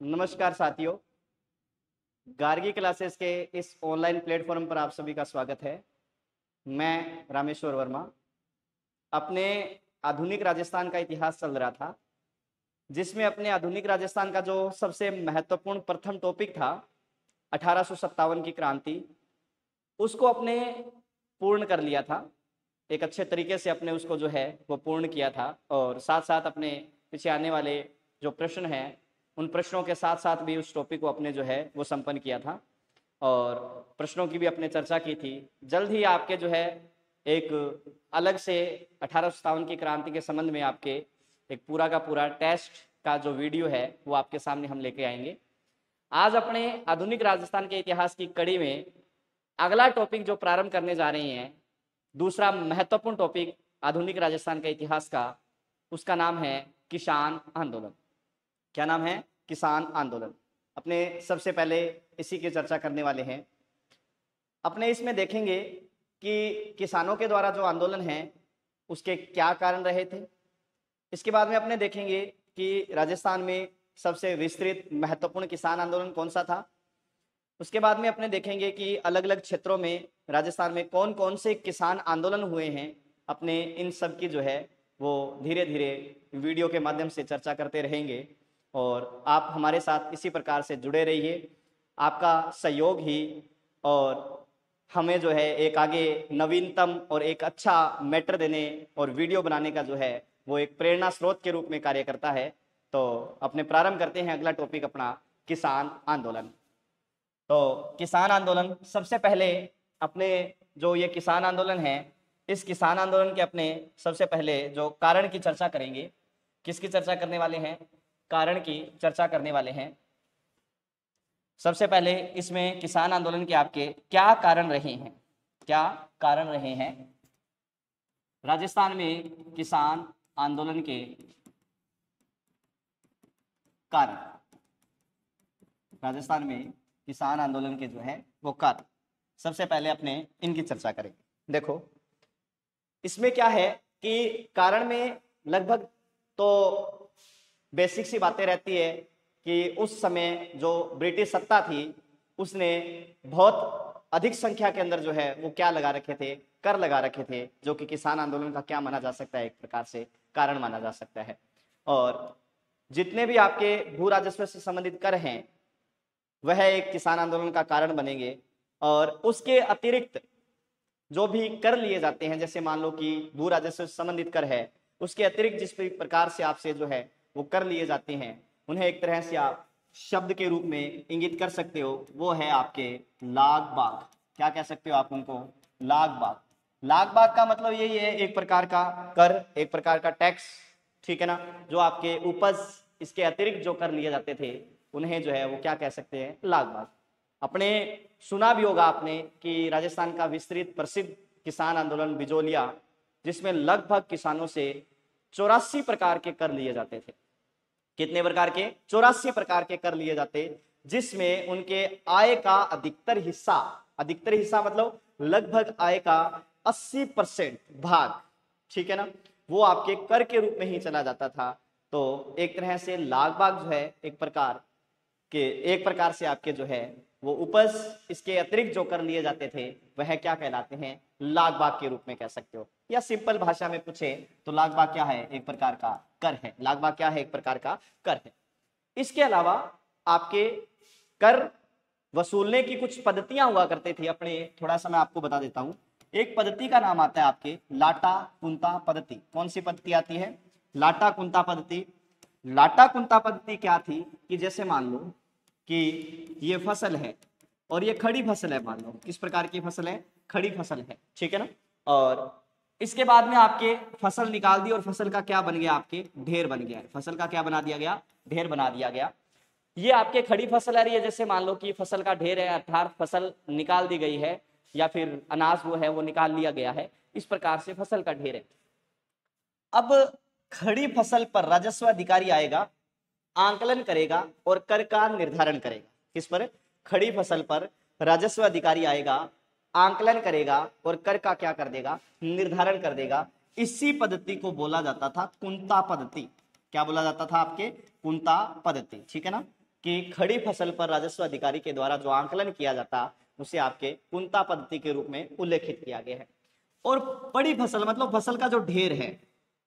नमस्कार साथियों, गार्गी क्लासेस के इस ऑनलाइन प्लेटफॉर्म पर आप सभी का स्वागत है। मैं रामेश्वर वर्मा। अपने आधुनिक राजस्थान का इतिहास चल रहा था, जिसमें अपने आधुनिक राजस्थान का जो सबसे महत्वपूर्ण प्रथम टॉपिक था 1857 की क्रांति, उसको अपने पूर्ण कर लिया था। एक अच्छे तरीके से अपने उसको जो है वो पूर्ण किया था और साथ साथ अपने पीछे आने वाले जो प्रश्न हैं उन प्रश्नों के साथ साथ भी उस टॉपिक को अपने जो है वो संपन्न किया था और प्रश्नों की भी अपने चर्चा की थी। जल्द ही आपके जो है एक अलग से 1857 की क्रांति के संबंध में आपके एक पूरा का पूरा टेस्ट का जो वीडियो है वो आपके सामने हम लेके आएंगे। आज अपने आधुनिक राजस्थान के इतिहास की कड़ी में अगला टॉपिक जो प्रारंभ करने जा रहे हैं, दूसरा महत्वपूर्ण टॉपिक आधुनिक राजस्थान के इतिहास का, उसका नाम है किसान आंदोलन। क्या नाम है? किसान आंदोलन। अपने सबसे पहले इसी की चर्चा करने वाले हैं। अपने इसमें देखेंगे कि किसानों के द्वारा जो आंदोलन है उसके क्या कारण रहे थे। इसके बाद में अपने देखेंगे कि राजस्थान में सबसे विस्तृत महत्वपूर्ण किसान आंदोलन कौन सा था। उसके बाद में अपने देखेंगे कि अलग अलग क्षेत्रों में राजस्थान में कौन कौन से किसान आंदोलन हुए हैं। अपने इन सब की जो है वो धीरे धीरे वीडियो के माध्यम से चर्चा करते रहेंगे और आप हमारे साथ इसी प्रकार से जुड़े रहिए। आपका सहयोग ही और हमें जो है एक आगे नवीनतम और एक अच्छा मैटर देने और वीडियो बनाने का जो है वो एक प्रेरणा स्रोत के रूप में कार्य करता है। तो अपने प्रारंभ करते हैं अगला टॉपिक अपना, किसान आंदोलन। तो किसान आंदोलन सबसे पहले अपने जो ये किसान आंदोलन है, इस किसान आंदोलन के अपने सबसे पहले जो कारण की चर्चा करेंगे। किसकी चर्चा करने वाले हैं? कारण की चर्चा करने वाले हैं। सबसे पहले इसमें किसान आंदोलन के आपके क्या कारण रहे हैं, क्या कारण रहे हैं राजस्थान में किसान आंदोलन के कारण। राजस्थान में किसान आंदोलन के जो है वो कारण सबसे पहले अपने इनकी चर्चा करेंगे। देखो इसमें क्या है कि कारण में लगभग तो बेसिक सी बातें रहती है कि उस समय जो ब्रिटिश सत्ता थी उसने बहुत अधिक संख्या के अंदर जो है वो क्या लगा रखे थे, कर लगा रखे थे, जो कि किसान आंदोलन का क्या माना जा सकता है, एक प्रकार से कारण माना जा सकता है। और जितने भी आपके भू राजस्व से संबंधित कर हैं वह एक किसान आंदोलन का कारण बनेंगे। और उसके अतिरिक्त जो भी कर लिए जाते हैं, जैसे मान लो कि भू राजस्व से संबंधित कर है, उसके अतिरिक्त जिस प्रकार से आपसे जो है वो कर लिए जाते हैं उन्हें एक तरह से आप शब्द के रूप में इंगित कर सकते हो, वो है आपके लाग बाग। क्या कह सकते हो आप उनको? लाग बाग। लाग बाग का मतलब यही है, एक प्रकार का कर, एक प्रकार का टैक्स, ठीक है ना, जो आपके उपज इसके अतिरिक्त जो कर लिए जाते थे उन्हें जो है वो क्या कह सकते हैं? लाग बाग। अपने सुना भी होगा आपने कि राजस्थान का विस्तृत प्रसिद्ध किसान आंदोलन बिजोलिया, जिसमें लगभग किसानों से 84 प्रकार के कर लिए जाते थे। कितने प्रकार के? 84 प्रकार के कर लिए जाते, जिसमें उनके आय का अधिकतर हिस्सा मतलब लगभग आय का 80% भाग, ठीक है ना, वो आपके कर के रूप में ही चला जाता था। तो एक तरह से लाग बाग जो है एक प्रकार से आपके जो है वो उपज इसके अतिरिक्त जो कर लिए जाते थे वह क्या कहलाते हैं? लाग बाग के रूप में कह सकते हो। या सिंपल भाषा में पूछे तो लाग बाग क्या है? एक प्रकार का कर है। लाग बाग क्या है? एक प्रकार का कर है। इसके अलावा आपके कर वसूलने की कुछ पद्धतियां हुआ करते थे अपने, थोड़ा सा मैं आपको बता देता हूं। एक पद्धति का नाम आता है आपके लाटा कुंता पद्धति। कौन सी पद्धति आती है? लाटा कुंता पद्धति। लाटा कुंता पद्धति क्या थी कि जैसे मान लो कि ये फसल है और ये खड़ी फसल है, मान लो किस प्रकार की फसल है? खड़ी फसल है, ठीक है ना। और इसके बाद में आपके फसल निकाल दी और फसल का क्या बन गया? आपके ढेर बन गया। फसल का क्या बना दिया गया? ढेर बना दिया गया। ये आपके खड़ी फसल है, जैसे मान लो कि फसल का ढेर है, अर्थात फसल निकाल दी गई है या फिर अनाज वो है वो निकाल लिया गया है, इस प्रकार से फसल का ढेर है। अब खड़ी फसल पर राजस्व अधिकारी आएगा, आंकलन करेगा और कर का निर्धारण करेगा। किस पर? खड़ी फसल पर राजस्व अधिकारी आएगा, आंकलन करेगा और कर का क्या कर देगा? निर्धारण कर देगा। इसी पद्धति को बोला जाता था कुंता पद्धति। क्या बोला जाता था? आपके कुंता पद्धति, ठीक है ना। कि खड़ी फसल पर राजस्व अधिकारी के द्वारा जो आंकलन किया जाता उसे आपके कुंता पद्धति के रूप में उल्लेखित किया गया है। और बड़ी फसल मतलब फसल का जो ढेर है,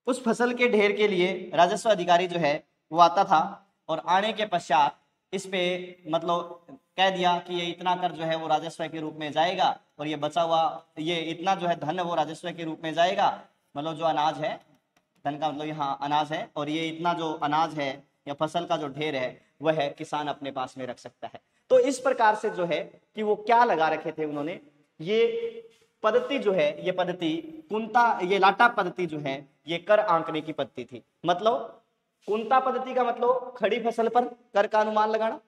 उस फसल के ढेर के लिए राजस्व अधिकारी जो है वो आता था और आने के पश्चात इस पे मतलब कह दिया कि ये इतना कर जो है वो राजस्व के रूप में जाएगा और ये बचा हुआ ये इतना जो है धन वो राजस्व के रूप में जाएगा। मतलब जो अनाज है, धन का मतलब यहाँ अनाज है, और ये इतना जो अनाज है या फसल का जो ढेर है वह किसान अपने पास में रख सकता है। तो इस प्रकार से जो है कि वो क्या लगा रखे थे उन्होंने, ये पद्धति जो है, ये पद्धति कुंता, ये लाटा पद्धति जो है ये कर आंकने की पद्धति थी। मतलब कुंता पद्धति का मतलब खड़ी फसल पर कर का अनुमान लगाना,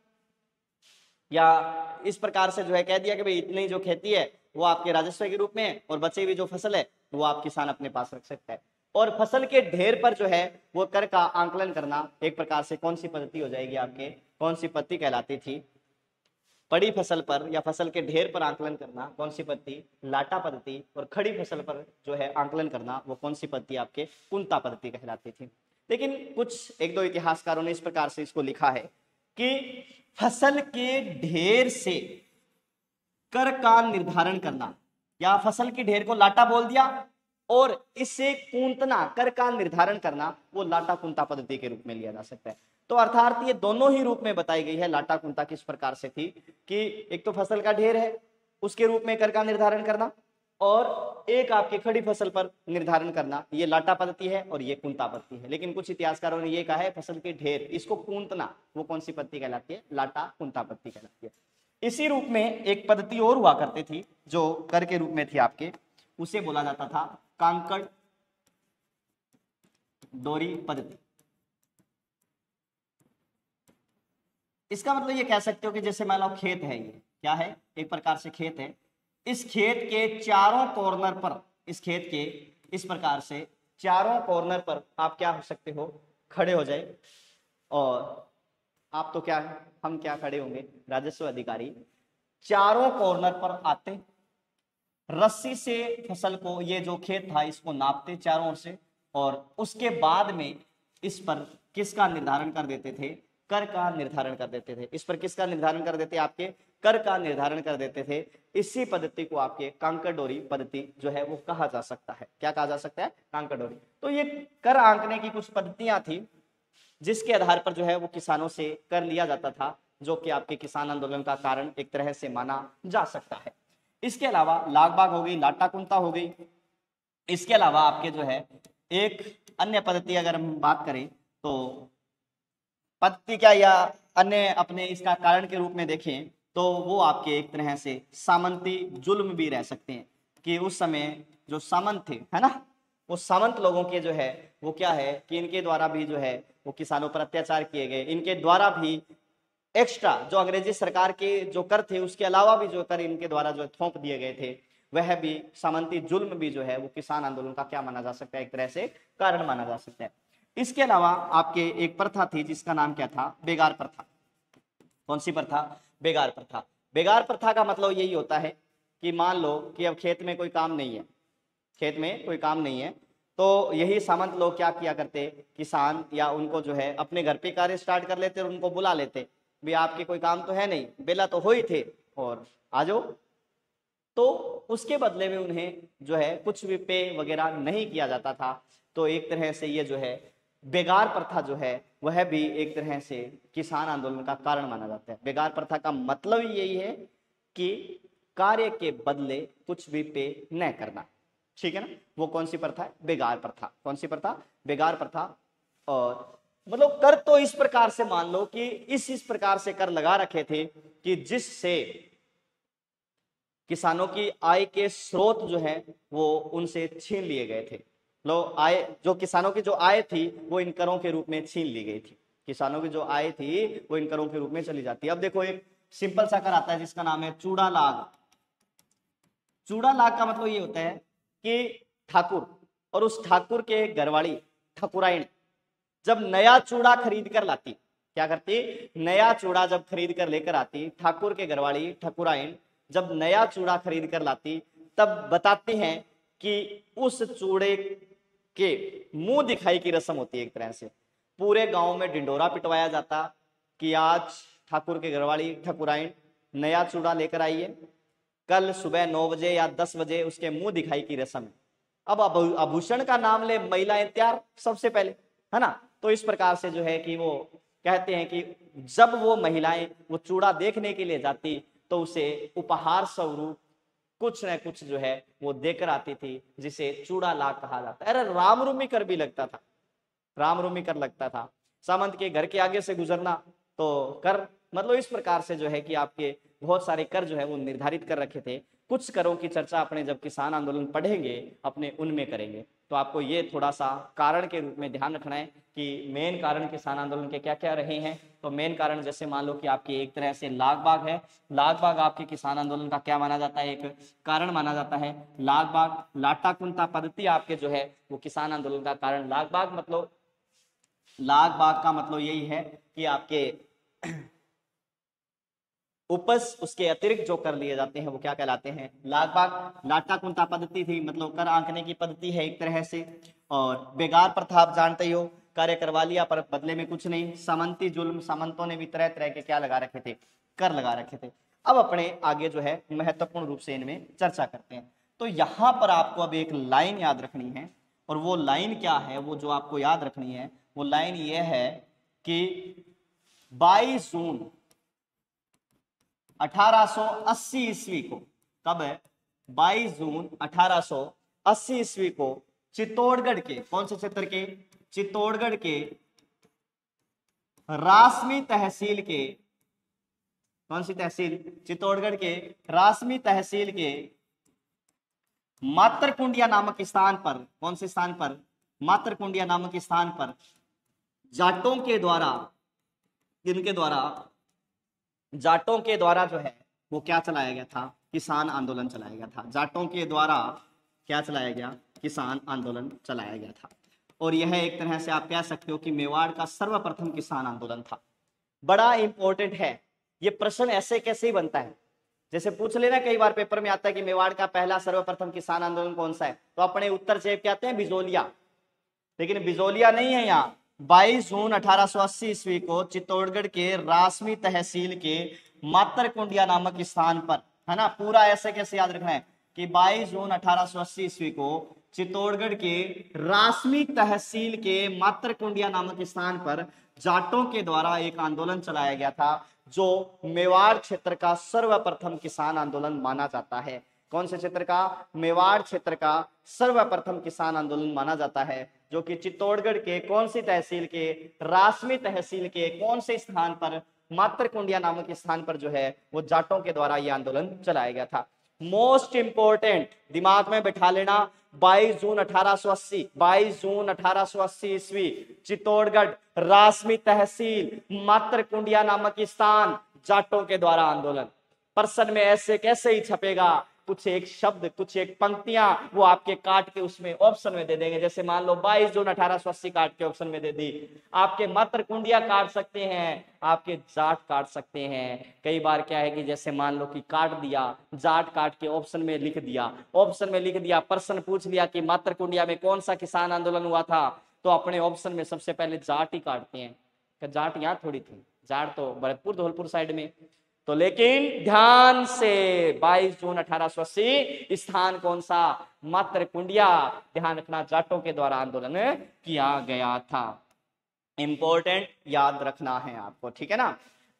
या इस प्रकार से जो है कह दिया कि भाई इतनी जो खेती है वो आपके राजस्व के रूप में है और बची हुई जो फसल है वो आप किसान अपने पास रख सकता है। और फसल के ढेर पर जो है वो कर का आंकलन करना एक प्रकार से कौन सी पद्धति हो जाएगी आपके, कौन सी पद्धति कहलाती थी? बड़ी फसल पर या फसल के ढेर पर आंकलन करना कौन सी पद्धति? लाटा पद्धति। और खड़ी फसल पर जो है आंकलन करना वो कौन सी पद्धति? आपके कुंता पद्धति कहलाती थी। लेकिन कुछ एक दो इतिहासकारों ने इस प्रकार से इसको लिखा है कि फसल के ढेर से कर का निर्धारण करना, या फसल के ढेर को लाटा बोल दिया और इससे कुंतना कर का निर्धारण करना वो लाटा कुंता पद्धति के रूप में लिया जा सकता है। तो अर्थात ये दोनों ही रूप में बताई गई है। लाटा कुंता किस प्रकार से थी कि एक तो फसल का ढेर है उसके रूप में कर का निर्धारण करना, और एक आपकी खड़ी फसल पर निर्धारण करना, ये लाटा पद्धति है और ये कुंता पद्धति है। लेकिन कुछ इतिहासकारों ने ये कहा है फसल के ढेर इसको कूंतना वो कौन सी पद्धति कहलाती है? लाटा कुंता पद्धति कहलाती है। इसी रूप में एक पद्धति और हुआ करती थी जो कर के रूप में थी आपके, उसे बोला जाता था कांकड़ डोरी पद्धति। इसका मतलब ये कह सकते हो कि जैसे मान लो खेत है, ये क्या है? एक प्रकार से खेत है। इस खेत के चारों कॉर्नर पर, इस खेत के इस प्रकार से चारों कॉर्नर पर आप क्या हो सकते हो? खड़े हो जाए। और आप तो क्या, हम क्या खड़े होंगे? राजस्व अधिकारी चारों कॉर्नर पर आते, रस्सी से फसल को, ये जो खेत था इसको नापते चारों ओर से, और उसके बाद में इस पर किसका निर्धारण कर देते थे? कर का निर्धारण कर देते थे। इस पर किसका निर्धारण कर देते? आपके कर का निर्धारण कर देते थे। इसी पद्धति को आपके कांकड़ डोरी पद्धति जो है वो कहा जा सकता है। क्या कहा जा सकता है? कांकड़ डोरी। तो ये कर आंकने की कुछ पद्धतियां थी जिसके आधार पर जो है वो किसानों से कर लिया जाता था, जो कि आपके किसान आंदोलन का कारण एक तरह से माना जा सकता है। इसके अलावा लाग बाग हो गई, लाटा कुंता हो गई। इसके अलावा आपके जो है एक अन्य पद्धति अगर हम बात करें तो पद्धति क्या या अन्य अपने इसका कारण के रूप में देखें तो वो आपके एक तरह से सामंती जुल्म भी रह सकते हैं कि उस समय जो सामंत थे, है ना, वो सामंत लोगों के जो है वो क्या है कि इनके द्वारा भी जो है वो किसानों पर अत्याचार किए गए। इनके द्वारा भी एक्स्ट्रा जो अंग्रेजी सरकार के जो कर थे उसके अलावा भी जो कर इनके द्वारा जो थोप दिए गए थे, वह भी सामंती जुल्म भी जो है वो किसान आंदोलन का क्या माना जा सकता है? एक तरह से कारण माना जा सकता है। इसके अलावा आपके एक प्रथा थी जिसका नाम क्या था? बेगार प्रथा। कौन सी प्रथा? बेगार प्रथा। बेगार प्रथा का मतलब यही होता है कि मान लो कि अब खेत में कोई काम नहीं है, खेत में कोई काम नहीं है, तो यही सामंत लोग क्या किया करते? किसान या उनको जो है अपने घर पे कार्य स्टार्ट कर लेते और उनको बुला लेते, भी आपके कोई काम तो है नहीं, बेला तो हो ही थे और आ जाओ। तो उसके बदले में उन्हें जो है कुछ भी पे वगैरह नहीं किया जाता था। तो एक तरह से ये जो है बेगार प्रथा जो है वह भी एक तरह से किसान आंदोलन का कारण माना जाता है। बेगार प्रथा का मतलब यही है कि कार्य के बदले कुछ भी पे न करना, ठीक है ना। वो कौन सी प्रथा है? बेगार प्रथा। कौन सी प्रथा? बेगार प्रथा। और मतलब कर तो इस प्रकार से मान लो कि इस प्रकार से कर लगा रखे थे कि जिससे किसानों की आय के स्रोत जो है वो उनसे छीन लिए गए थे। लो आय, जो किसानों की जो आय थी वो इन करों के रूप में छीन ली गई थी। किसानों की जो आय थी वो इन करों के रूप में चली जाती है। अब देखो एक सिंपल सा कर आता है जिसका नाम है चूड़ा लाग। चूड़ा लाग का मतलब ये होता है कि ठाकुर और उस ठाकुर के घरवाली ठकुराइन जब नया चूड़ा खरीद कर लाती, क्या करती? नया चूड़ा जब खरीद कर लेकर आती, ठाकुर के घरवाली ठकुराइन जब नया चूड़ा खरीद कर लाती, तब बताते हैं कि उस चूड़े के मुंह दिखाई की रस्म होती है। एक तरह से पूरे गांव में ढिंडोरा पिटवाया जाता कि आज ठाकुर के घरवाली ठकुराइन नया चूड़ा लेकर आई है, कल सुबह 9 बजे या 10 बजे उसके मुंह दिखाई की रस्म है। अब आभूषण का नाम ले महिलाएं तैयार सबसे पहले, है ना। तो इस प्रकार से जो है कि वो कहते हैं कि जब वो महिलाएं वो चूड़ा देखने के लिए जाती तो उसे उपहार स्वरूप कुछ न कुछ जो है वो देकर आती थी, जिसे चूड़ा ला कहा जाता है। अरे रामरूमी कर भी लगता था, रामरूमी कर लगता था। सामंत के घर के आगे से गुजरना तो कर, मतलब इस प्रकार से जो है कि आपके बहुत सारे कर जो है वो निर्धारित कर रखे थे। कुछ करों की चर्चा अपने जब किसान आंदोलन पढ़ेंगे अपने उनमें करेंगे, तो आपको ये थोड़ा सा कारण के रूप में ध्यान रखना है कि मेन कारण किसान आंदोलन के क्या क्या रहे हैं। तो मेन कारण जैसे मान लो कि आपकी एक तरह से लाग बाग है, लाग बाग आपके किसान आंदोलन का क्या माना जाता है, एक कारण माना जाता है। लाग बाग लाटा कुंता पद्धति आपके जो है वो किसान आंदोलन का कारण। लाग बाग मतलब, लाग बाग का मतलब यही है कि आपके उपज उसके अतिरिक्त जो कर लिए जाते हैं वो क्या कहलाते हैं, लाग बाग। लाटा कुंता पद्धति थी, मतलब कर आंकने की पद्धति है एक तरह से। और बेगार प्रथा आप जानते ही हो, कार्य करवा लिया पर बदले में कुछ नहीं। सामंती जुल्म, सामंतों ने भी तरह तरह के क्या लगा रखे थे, कर लगा रखे थे। अब अपने आगे जो है महत्वपूर्ण रूप से इनमें चर्चा करते हैं। तो यहां पर आपको अब एक लाइन याद रखनी है, और वो लाइन क्या है, वो जो आपको याद रखनी है वो लाइन ये है कि 22 जून 1880 ईस्वी को, कब है, 22 जून 1880 ईस्वी को चित्तौड़गढ़ के, कौन से क्षेत्र के, चित्तौड़गढ़ के रासमी तहसील के, कौन सी तहसील, चित्तौड़गढ़ के रासमी तहसील के मातरकुंडिया नामक स्थान पर, कौन से स्थान पर, मातरकुंडिया नामक स्थान पर जाटों के द्वारा, इनके द्वारा, जाटों के द्वारा जो है वो क्या चलाया गया था, किसान आंदोलन चलाया गया था। जाटों के द्वारा क्या चलाया गया, किसान आंदोलन चलाया गया था। और यह एक तरह से आप कह सकते हो कि मेवाड़ का सर्वप्रथम किसान आंदोलन था। बड़ा इंपॉर्टेंट है ये प्रश्न, ऐसे कैसे ही बनता है, जैसे पूछ लेना कई बार पेपर में आता है कि मेवाड़ का पहला सर्वप्रथम किसान आंदोलन कौन सा है, तो अपने उत्तर चेप के आते हैं बिजोलिया, लेकिन बिजोलिया नहीं है यहाँ। 22 जून 1880 ईस्वी को चित्तौड़गढ़ के रासमी तहसील के मातरकुंडिया नामक स्थान पर, है ना, पूरा ऐसे कैसे याद रखना है कि 22 जून 1880 ईस्वी को चित्तौड़गढ़ के रासमी तहसील के मातरकुंडिया नामक स्थान पर जाटों के द्वारा एक आंदोलन चलाया गया था, जो मेवाड़ क्षेत्र का सर्वप्रथम किसान आंदोलन माना जाता है। कौन से क्षेत्र का, मेवाड़ क्षेत्र का सर्वप्रथम किसान आंदोलन माना जाता है, जो कि चित्तौड़गढ़ के कौन सी तहसील के, रासमी तहसील के कौन से स्थान पर, मातरकुंडिया नामक स्थान पर जो है वो जाटों के द्वारा ये आंदोलन चलाया गया था। मोस्ट इंपोर्टेंट दिमाग में बैठा लेना, 22 जून 1880, 22 जून 1880 ईस्वी, चित्तौड़गढ़ रासमी तहसील मातरकुंडिया नामक स्थान, जाटों के द्वारा आंदोलन। प्रश्न में ऐसे कैसे ही छपेगा, कुछ एक शब्द, कुछ एक पंक्तियां वो आपके काट के उसमें ऑप्शन में दे देंगे। जैसे मान लो 22 जून 1880 काट के ऑप्शन में दे दी, आपके मातरकुंडिया काट सकते हैं, आपके जाट काट सकते हैं। कई बार क्या है कि जैसे मान लो कि काट दिया, जाट काट के ऑप्शन में लिख दिया, ऑप्शन में लिख दिया, प्रश्न पूछ लिया कि मातरकुंडिया में कौन सा किसान आंदोलन हुआ था, तो अपने ऑप्शन में सबसे पहले जाट ही काटते हैं। जाट यहाँ थोड़ी थी, जाट तो भरतपुर धौलपुर साइड में। तो लेकिन ध्यान से 22 जून 1880 स्थान कौन सा, मातरकुंडिया, ध्यान रखना, जाटों के द्वारा आंदोलन किया गया था। इंपॉर्टेंट याद रखना है आपको, ठीक है ना।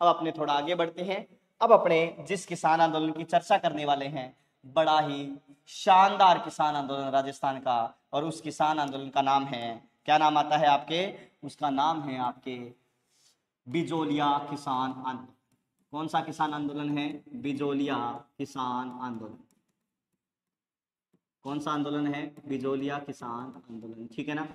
अब अपने थोड़ा आगे बढ़ते हैं। अब अपने जिस किसान आंदोलन की चर्चा करने वाले हैं, बड़ा ही शानदार किसान आंदोलन राजस्थान का, और उस किसान आंदोलन का नाम है, क्या नाम आता है आपके, उसका नाम है आपके बिजोलिया किसान आंदोलन। कौन सा किसान आंदोलन है, बिजोलिया किसान आंदोलन। कौन सा आंदोलन है, बिजोलिया किसान आंदोलन, ठीक है ना।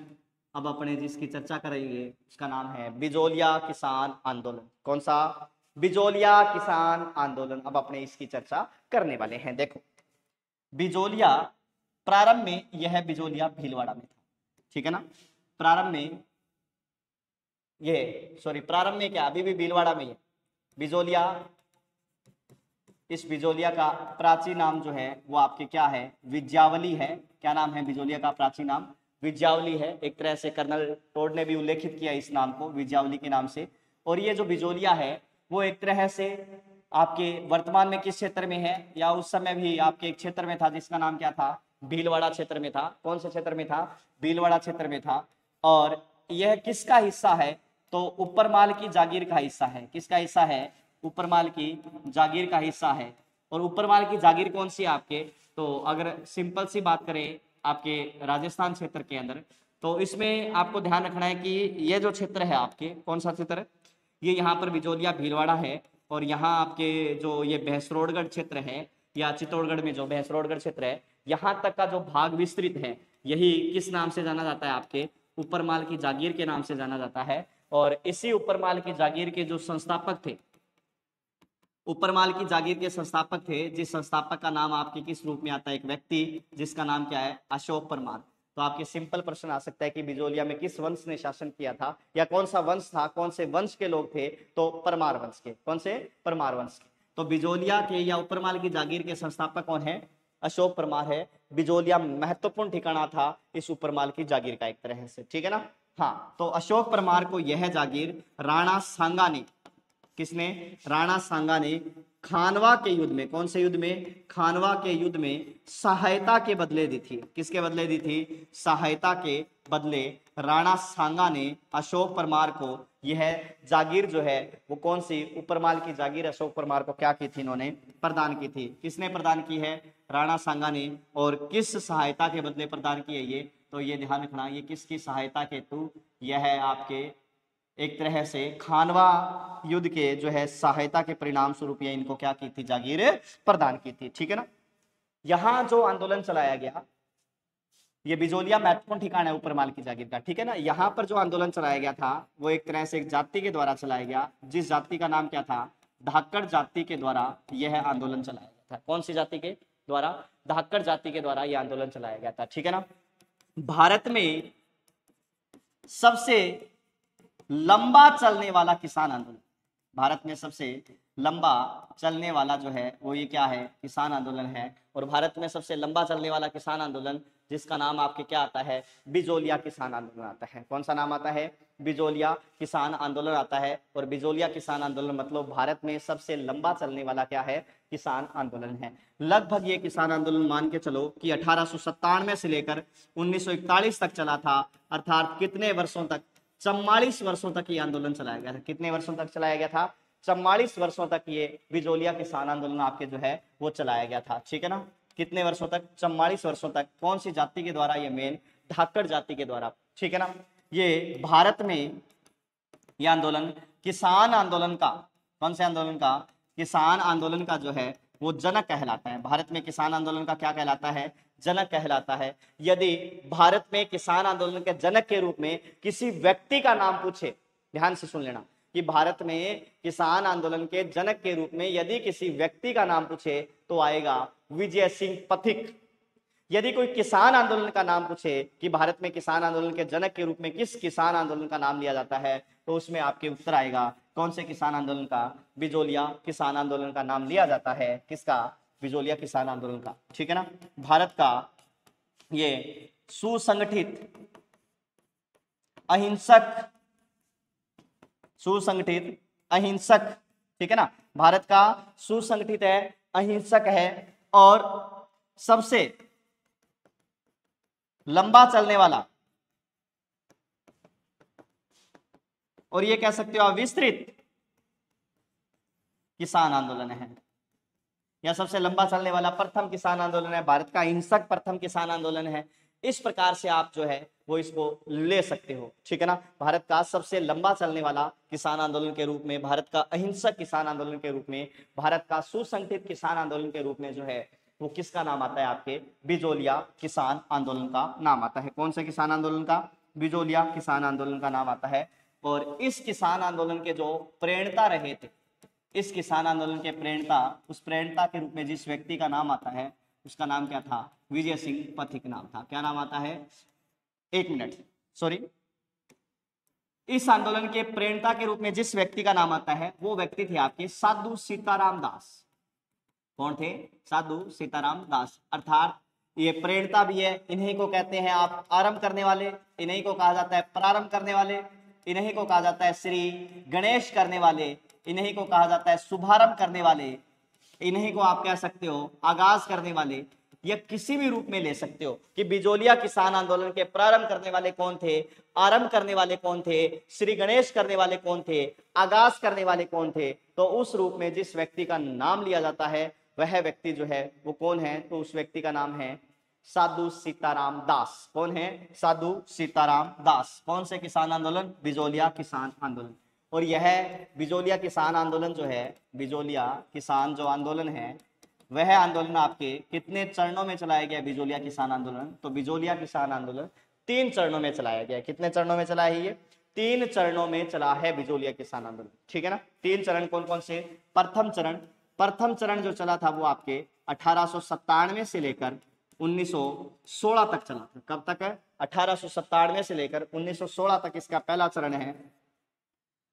अब अपने जिसकी चर्चा करेंगे उसका नाम है बिजोलिया किसान आंदोलन। कौन सा, बिजोलिया किसान आंदोलन। अब अपने इसकी चर्चा करने वाले हैं। देखो बिजोलिया, प्रारंभ में यह बिजोलिया भीलवाड़ा में था, ठीक है ना। प्रारंभ में ये, सॉरी प्रारंभ में क्या, अभी भी भीलवाड़ा में है बिजोलिया। इस बिजोलिया का प्राचीन नाम जो है वो आपके क्या है, विज्यावली है। क्या नाम है बिजोलिया का प्राचीन नाम, विज्यावली है। एक तरह से कर्नल टोड ने भी उल्लेखित किया इस नाम को विज्यावली के नाम से। और ये जो बिजोलिया है वो एक तरह से आपके वर्तमान में किस क्षेत्र में है, या उस समय भी आपके एक क्षेत्र में था जिसका नाम क्या था, भीलवाड़ा क्षेत्र में था। कौन से क्षेत्र में था, भीलवाड़ा क्षेत्र में था। और यह किसका हिस्सा है, तो ऊपरमाल की जागीर का हिस्सा है। किसका हिस्सा है, ऊपरमाल की जागीर का हिस्सा है। और ऊपरमाल की जागीर कौन सी है आपके, तो अगर सिंपल सी बात करें आपके राजस्थान क्षेत्र के अंदर, तो इसमें आपको ध्यान रखना है कि ये जो क्षेत्र है आपके, कौन सा क्षेत्र, ये यहाँ पर बिजोलिया भीलवाड़ा है। और यहाँ आपके जो ये भैंसरोडगढ़ क्षेत्र है, या चित्तौड़गढ़ में जो भैंसरोडगढ़ क्षेत्र है, यहाँ तक का जो भाग विस्तृत है, यही किस नाम से जाना जाता है, आपके ऊपरमाल की जागीर के नाम से जाना जाता है। और इसी ऊपरमाल की जागीर के जो संस्थापक थे, ऊपरमाल की जागीर के संस्थापक थे, जिस संस्थापक का नाम आपके किस रूप में आता है, एक व्यक्ति जिसका नाम क्या है, अशोक परमार। तो आपके सिंपल प्रश्न आ सकता है कि बिजोलिया में किस वंश ने शासन किया था, या कौन सा वंश था, कौन से वंश के लोग थे, तो परमार वंश के। कौन से, परमार वंश के। तो बिजोलिया के या ऊपरमाल की जागीर के संस्थापक कौन है, अशोक परमार है। बिजोलिया महत्वपूर्ण ठिकाना था इस ऊपरमाल की जागीर का एक तरह से, ठीक है ना। हाँ, तो अशोक परमार को यह जागीर राणा सांगा ने, किसने, राणा सांगा ने खानवा के युद्ध में, कौन से युद्ध में, खानवा के युद्ध में सहायता के बदले दी थी। किसके बदले दी थी, सहायता के बदले राणा सांगा ने अशोक परमार को यह जागीर जो है वो कौन सी, ऊपरमाल की जागीर अशोक परमार को क्या की थी, इन्होंने प्रदान की थी। किसने प्रदान की है, राणा सांगा ने। और किस सहायता के बदले प्रदान की है ये, तो ये ध्यान रखना, ये किसकी सहायता के हेतु, यह है आपके एक तरह से खानवा युद्ध के जो है सहायता के परिणाम स्वरूप ये इनको क्या की थी, जागीर प्रदान की थी, ठीक है ना। यहां जो आंदोलन चलाया गया, ये बिजोलिया महत्वपूर्ण ठिकाना है ऊपरमाल की जागीर का, ठीक है ना। यहाँ पर जो आंदोलन चलाया गया था वो एक तरह से एक जाति के द्वारा चलाया गया, जिस जाति का नाम क्या था, धाकड़ जाति के द्वारा यह आंदोलन चलाया गया था। कौन सी जाति के द्वारा, धाकड़ जाति के द्वारा यह आंदोलन चलाया गया था, ठीक है ना। भारत में सबसे लंबा चलने वाला किसान आंदोलन, भारत में सबसे लंबा चलने वाला जो है वो ये क्या है, किसान आंदोलन है। और भारत में सबसे लंबा चलने वाला किसान आंदोलन जिसका नाम आपके क्या आता है, बिजोलिया किसान आंदोलन आता है। कौन सा नाम आता है, बिजोलिया किसान आंदोलन आता है। और बिजोलिया किसान आंदोलन मतलब भारत में सबसे लंबा चलने वाला क्या है, किसान आंदोलन है। लगभग ये किसान आंदोलन मान के चलो कि 1897 से लेकर 1941 तक चला था, अर्थात कितने वर्षों तक, 44 वर्षों तक ये आंदोलन चलाया गया था। कितने वर्षों तक चलाया गया था, 44 वर्षों तक ये बिजोलिया किसान आंदोलन आपके जो है वो चलाया गया था, ठीक है ना। कितने वर्षों तक, 44 वर्षों तक। कौन सी जाति के द्वारा, ये मेन धाकड़ जाति के द्वारा, ठीक है ना। ये भारत में ये आंदोलन किसान आंदोलन का, कौन से आंदोलन का, किसान आंदोलन का जो है वो जनक कहलाता है। भारत में किसान आंदोलन का क्या कहलाता है, जनक कहलाता है। यदि भारत में किसान आंदोलन के जनक के रूप में किसी व्यक्ति का नाम पूछे, ध्यान से सुन लेना, कि भारत में किसान आंदोलन के जनक के रूप में यदि किसी व्यक्ति का नाम पूछे तो आएगा विजय सिंह पथिक। यदि कोई किसान आंदोलन का नाम पूछे कि भारत में किसान आंदोलन के जनक के रूप में किस किसान आंदोलन का नाम लिया जाता है, तो उसमें आपके उत्तर आएगा कौन से किसान आंदोलन का, बिजोलिया किसान आंदोलन का नाम लिया जाता है। किसका, बिजोलिया किसान आंदोलन का, ठीक है ना। भारत का ये सुसंगठित अहिंसक, सुसंगठित अहिंसक, ठीक है ना। भारत का सुसंगठित है, अहिंसक है, और सबसे लंबा चलने वाला, और ये कह सकते हो आप विस्तृत किसान आंदोलन है, या सबसे लंबा चलने वाला प्रथम किसान आंदोलन है, भारत का अहिंसक प्रथम किसान आंदोलन है। इस प्रकार से आप जो है वो इसको ले सकते हो, ठीक है ना। भारत का सबसे लंबा चलने वाला किसान आंदोलन के रूप में, भारत का अहिंसक किसान आंदोलन के रूप में, भारत का सुसंगठित किसान आंदोलन के रूप में जो है वो किसका नाम आता है, आपके बिजोलिया किसान आंदोलन का नाम आता है। कौन से किसान आंदोलन का, बिजोलिया किसान आंदोलन का नाम आता है। और इस किसान आंदोलन के जो प्रेरणता रहे थे, इस किसान आंदोलन के प्रेरणता, उस प्रेरणता के रूप में जिस व्यक्ति का नाम आता है उसका नाम क्या था, विजय सिंह पथिक नाम था। क्या नाम आता है, एक मिनट, सॉरी, इस आंदोलन के प्रेरणता के रूप में जिस व्यक्ति का नाम आता है वो व्यक्ति थे आपके साधु सीताराम दास। कौन थे, साधु सीताराम दास। अर्थात ये प्रेरणता भी है, इन्हीं को कहते हैं आप आरंभ करने वाले, इन्हीं को कहा जाता है प्रारंभ करने वाले, इन्हीं को कहा जाता है श्री गणेश करने वाले, इन्हीं को कहा जाता है शुभारंभ करने वाले, इन्हीं को आप कह सकते हो आगाज करने वाले, या किसी भी रूप में ले सकते हो कि बिजोलिया किसान आंदोलन के प्रारंभ करने वाले कौन थे, आरंभ करने वाले कौन थे, श्री गणेश करने वाले कौन थे, आगाज करने वाले कौन थे। तो उस रूप में जिस व्यक्ति का नाम लिया जाता है वह व्यक्ति जो है वो कौन है, तो उस व्यक्ति का नाम है साधु सीताराम दास। कौन है? साधु सीताराम दास। कौन से किसान आंदोलन? बिजोलिया किसान आंदोलन। और यह बिजोलिया किसान आंदोलन जो है, बिजोलिया किसान जो आंदोलन है, वह आंदोलन आपके कितने चरणों में चलाया गया? बिजोलिया किसान आंदोलन, तो बिजोलिया किसान आंदोलन 3 चरणों में चलाया गया। कितने चरणों में चला है? ये 3 चरणों में चला है बिजोलिया किसान आंदोलन, ठीक है ना। 3 चरण कौन कौन से? प्रथम चरण जो चला था वो आपके 1897 से लेकर 1916 तक चला था। कब तक है? 1897 से लेकर 1916 तक इसका पहला चरण है।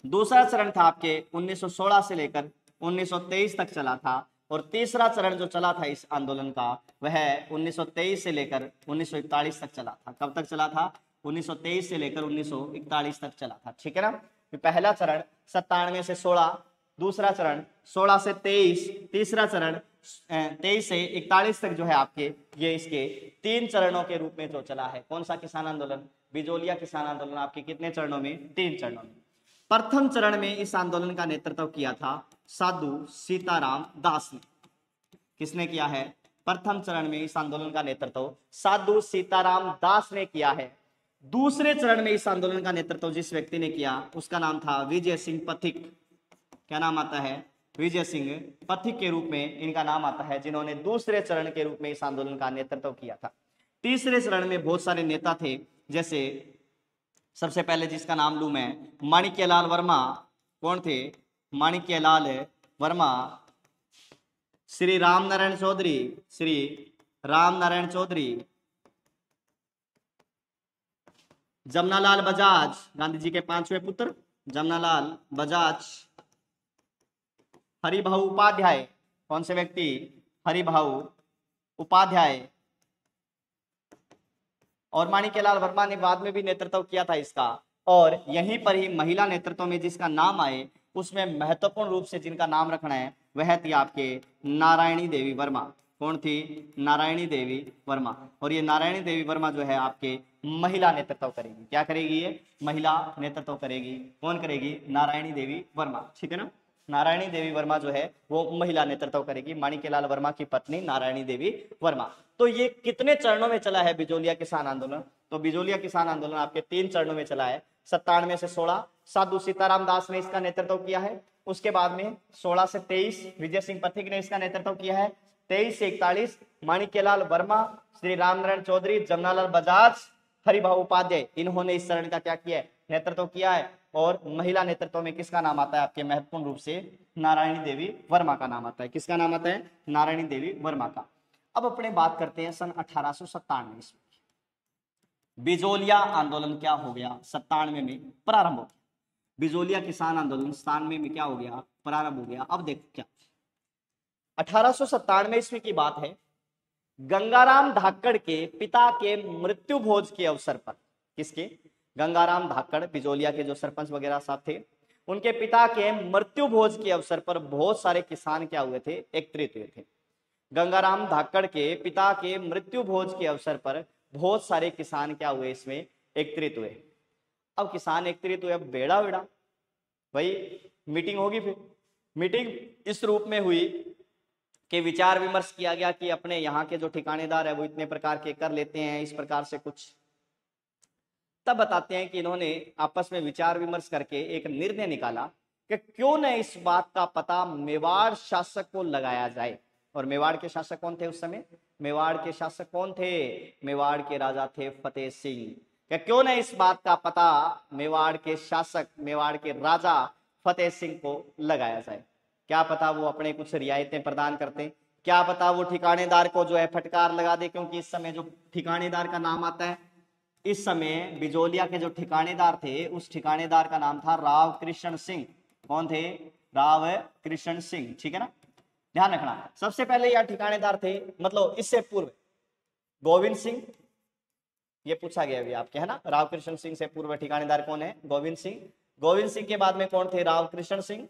दूसरा चरण था आपके 1916 से लेकर 1923 तक चला था। और तीसरा चरण जो चला था इस आंदोलन का वह 1923 से लेकर 1941 तक चला था। कब तक चला था? 1923 से लेकर 1941 तक चला था, ठीक है ना। पहला चरण 97 से 16, दूसरा चरण 16 से 23, तीसरा चरण 23 से 41 तक जो है आपके ये इसके 3 चरणों के रूप में जो चला है। कौन सा किसान आंदोलन? बिजोलिया किसान आंदोलन आपके कितने चरणों में? 3 चरणों में। प्रथम चरण में इस आंदोलन का नेतृत्व किया था साधु सीताराम दास ने। किसने किया है? प्रथम चरण में इस आंदोलन का नेतृत्व साधु सीताराम दास ने किया है। दूसरे चरण में इस आंदोलन का नेतृत्व जिस व्यक्ति ने किया उसका नाम था विजय सिंह पथिक। क्या नाम आता है? विजय सिंह पथिक के रूप में इनका नाम आता है, जिन्होंने दूसरे चरण के रूप में इस आंदोलन का नेतृत्व किया था। तीसरे चरण में बहुत सारे नेता थे, जैसे सबसे पहले जिसका नाम लूं मैं, माणिक्यलाल वर्मा। कौन थे? माणिक्यलाल वर्मा, श्री राम नारायण चौधरी, जमनालाल बजाज, गांधी जी के 5वें पुत्र जमनालाल बजाज, हरिभाऊ उपाध्याय। कौन से व्यक्ति? हरिभाऊ उपाध्याय। और माणिक्यलाल वर्मा ने बाद में भी नेतृत्व किया था इसका। और यहीं पर ही महिला नेतृत्व में जिसका नाम आए उसमें महत्वपूर्ण रूप से जिनका नाम रखना है वह थी आपके नारायणी देवी वर्मा। कौन थी? नारायणी देवी वर्मा। और ये नारायणी देवी वर्मा जो है आपके महिला नेतृत्व करेगी। क्या करेगी? ये महिला नेतृत्व करेगी। कौन करेगी? नारायणी देवी वर्मा, ठीक है ना। नारायणी देवी वर्मा जो है वो महिला नेतृत्व करेगी, माणिक्यलाल वर्मा की पत्नी नारायणी देवी वर्मा। तो ये कितने चरणों में चला है बिजोलिया किसान आंदोलन? तो बिजोलिया किसान आंदोलन आपके 3 चरणों में चला है। 97 से 16 साधु सीताराम दास ने इसका नेतृत्व किया है। उसके बाद में 16 से 23 विजय सिंह पथिक ने इसका नेतृत्व किया है। 23 से 41 माणिक्यलाल वर्मा, श्री रामनारायण चौधरी, जमनालाल बजाज, हरिभाऊ उपाध्याय, इन्होंने इस चरण का क्या किया है? नेतृत्व किया है। और महिला नेतृत्व में किसका नाम आता है आपके? महत्वपूर्ण रूप से नारायणी देवी वर्मा का नाम आता है। किसका नाम आता है? नारायणी देवी वर्मा का। अब अपने बात करते हैं सन 1897 ईस्वी। बिजोलिया आंदोलन क्या हो गया? 97 में प्रारंभ हो गया। बिजोलिया किसान आंदोलन 97 में क्या हो गया? प्रारंभ हो गया। अब देखो क्या 1897 ईस्वी की बात है। गंगाराम धाकड़ के पिता के मृत्यु भोज के अवसर पर, किसके? गंगाराम धाकड़, बिजोलिया के जो सरपंच वगैरह साहब थे, उनके पिता के मृत्यु भोज के अवसर पर बहुत सारे किसान क्या हुए थे? एकत्रित हुए थे। गंगाराम धाकड़ के पिता के मृत्यु भोज के अवसर पर बहुत सारे किसान क्या हुए? इसमें एकत्रित हुए। अब किसान एकत्रित हुए, अब बेड़ा बेड़ा भाई मीटिंग होगी। फिर मीटिंग इस रूप में हुई कि विचार विमर्श किया गया कि अपने यहाँ के जो ठिकानेदार है वो इतने प्रकार के कर लेते हैं, इस प्रकार से कुछ। तब बताते हैं कि इन्होंने आपस में विचार विमर्श करके एक निर्णय निकाला कि क्यों न इस बात का पता मेवाड़ शासक को लगाया जाए। और मेवाड़ के शासक कौन थे उस समय? मेवाड़ के शासक कौन थे? मेवाड़ के राजा थे फतेह सिंह। कि क्यों न इस बात का पता मेवाड़ के शासक, मेवाड़ के राजा फतेह सिंह को लगाया जाए। क्या पता वो अपने कुछ रियायतें प्रदान करते, क्या पता वो ठिकानेदार को जो है फटकार लगा दे। क्योंकि इस समय जो ठिकानेदार का नाम आता है, इस समय बिजोलिया के जो ठिकानेदार थे उस ठिकानेदार का नाम था राव कृष्ण सिंह। कौन थे? राव कृष्ण सिंह, ठीक है ना। ध्यान रखना, सबसे पहले यह ठिकानेदार थे, मतलब इससे पूर्व गोविंद सिंह, ये पूछा गया अभी आपके, है ना। राव कृष्ण सिंह से पूर्व ठिकानेदार कौन है? गोविंद सिंह। गोविंद सिंह के बाद में कौन थे? राव कृष्ण सिंह।